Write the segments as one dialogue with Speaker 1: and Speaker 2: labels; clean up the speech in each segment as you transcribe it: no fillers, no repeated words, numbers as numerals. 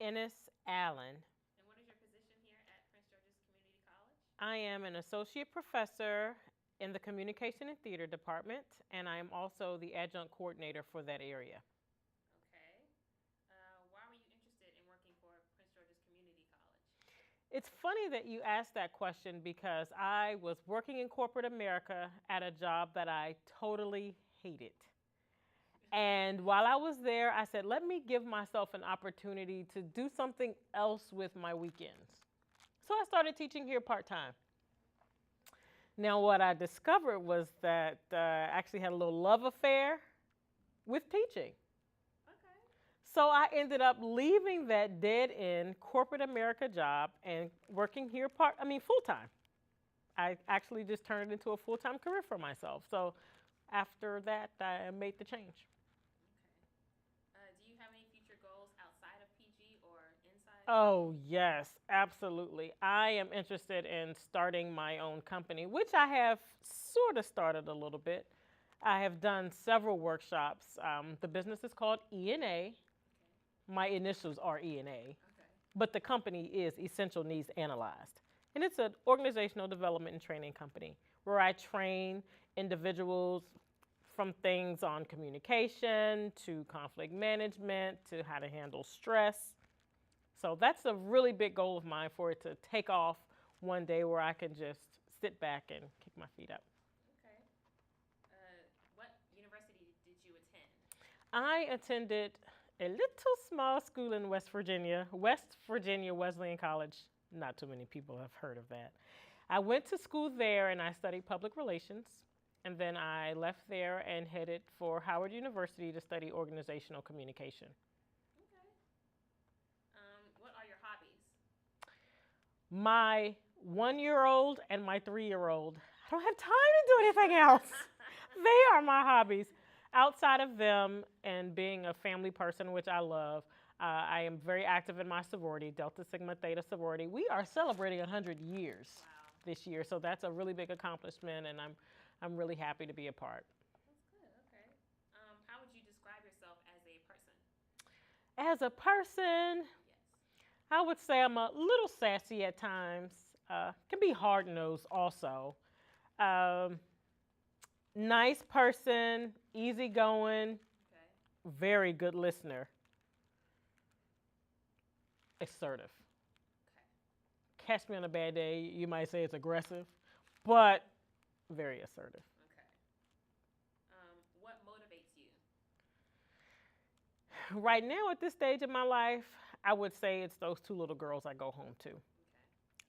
Speaker 1: Ennis Allen.
Speaker 2: And what is your position here at Prince George's Community College?
Speaker 1: I am an associate professor in the Communication and Theater Department, and I am also the adjunct coordinator for that area.
Speaker 2: Okay. Why were you interested in working for Prince George's Community College?
Speaker 1: It's funny that you asked that question because I was working in corporate America at a job that I totally hated. And while I was there, I said, let me give myself an opportunity to do something else with my weekends. So I started teaching here part time. Now, what I discovered was that I actually had a little love affair with teaching.
Speaker 2: Okay.
Speaker 1: So I ended up leaving that dead end corporate America job and working here full time. I actually just turned it into a full time career for myself. So after that, I made the change.
Speaker 2: Okay. Do you have any future goals outside of PG or inside of
Speaker 1: Oh,
Speaker 2: PG?
Speaker 1: yes, absolutely. I am interested in starting my own company, which I have sort of started a little bit. I have done several workshops. The business is called ENA. My initials are ENA,
Speaker 2: Okay.
Speaker 1: but the company is Essential Needs Analyzed. And it's an organizational development and training company where I train individuals from things on communication to conflict management to how to handle stress. So that's a really big goal of mine for it to take off one day where I can just sit back and kick my feet up.
Speaker 2: Okay. What university did you attend?
Speaker 1: I attended a little small school in West Virginia Wesleyan College. Not too many people have heard of that. I went to school there and I studied public relations. And then I left there and headed for Howard University to study organizational communication.
Speaker 2: Okay. What are your hobbies?
Speaker 1: My 1 year old and my 3 year old, I don't have time to do anything else. They are my hobbies. Outside of them and being a family person, which I love, I am very active in my sorority, Delta Sigma Theta sorority. We are celebrating 100 years
Speaker 2: Wow.
Speaker 1: this year, so that's a really big accomplishment, and I'm really happy to be a part.
Speaker 2: That's good. Okay. How would you describe yourself as a person?
Speaker 1: As a person,
Speaker 2: Yes.
Speaker 1: I would say I'm a little sassy at times. Can be hard nosed also. Um, Nice person, easygoing,
Speaker 2: Okay.
Speaker 1: very good listener, assertive.
Speaker 2: Okay.
Speaker 1: Catch me on a bad day, you might say it's aggressive, but very assertive.
Speaker 2: Okay. What motivates you?
Speaker 1: Right now, at this stage of my life, I would say it's those two little girls I go home to.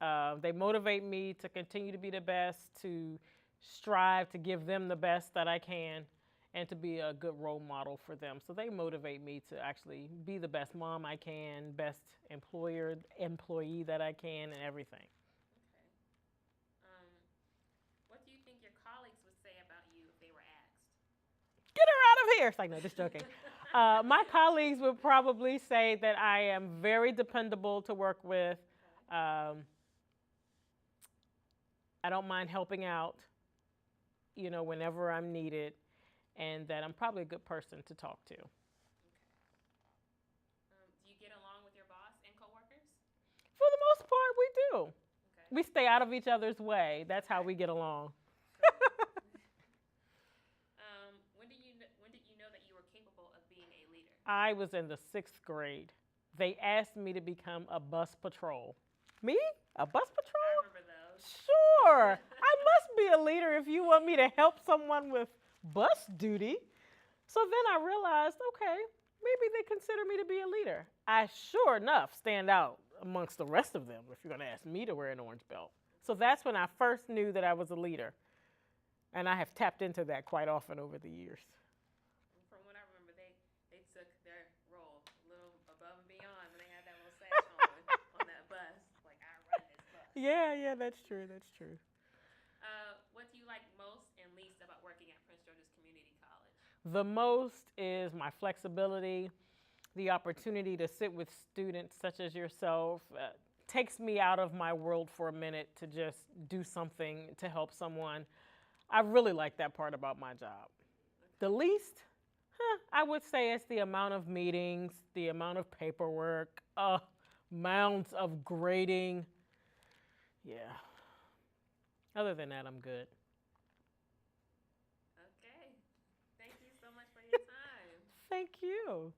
Speaker 2: Okay.
Speaker 1: They motivate me to continue to be the best, to strive to give them the best that I can, and to be a good role model for them. So they motivate me to actually be the best mom I can, best employee that I can, and everything.
Speaker 2: Okay. Um, what do you think your colleagues would say about you if they were asked?
Speaker 1: Get her out of here. It's like, no, just joking. My colleagues would probably say that I am very dependable to work with.
Speaker 2: Okay.
Speaker 1: I don't mind helping out, whenever I'm needed, and that I'm probably a good person to talk to.
Speaker 2: Okay. Do you get along with your boss and coworkers?
Speaker 1: For the most part, we do.
Speaker 2: Okay.
Speaker 1: We stay out of each other's way. That's how we get along.
Speaker 2: When did you know that you were capable of being a leader?
Speaker 1: I was in the 6th grade. They asked me to become a bus patrol. Me? A bus
Speaker 2: I
Speaker 1: patrol?
Speaker 2: remember those.
Speaker 1: Sure. I must be a leader if you want me to help someone with bus duty. So then I realized, okay, maybe they consider me to be a leader. I sure enough stand out amongst the rest of them if you're going to ask me to wear an orange belt. So that's when I first knew that I was a leader. And I have tapped into that quite often over the years.
Speaker 2: From what I remember, they took their role a little above and beyond when they had that little sash on that bus. Like, I run this bus.
Speaker 1: Yeah, that's true. That's true.
Speaker 2: What do you like most and least about working at Prince George's Community College?
Speaker 1: The most is my flexibility, the opportunity to sit with students such as yourself. Takes me out of my world for a minute to just do something to help someone. I really like that part about my job. The least, I would say it's the amount of meetings, the amount of paperwork, mounds of grading. Yeah. Other than that, I'm good.
Speaker 2: Okay. Thank you so much for your time.
Speaker 1: Thank you.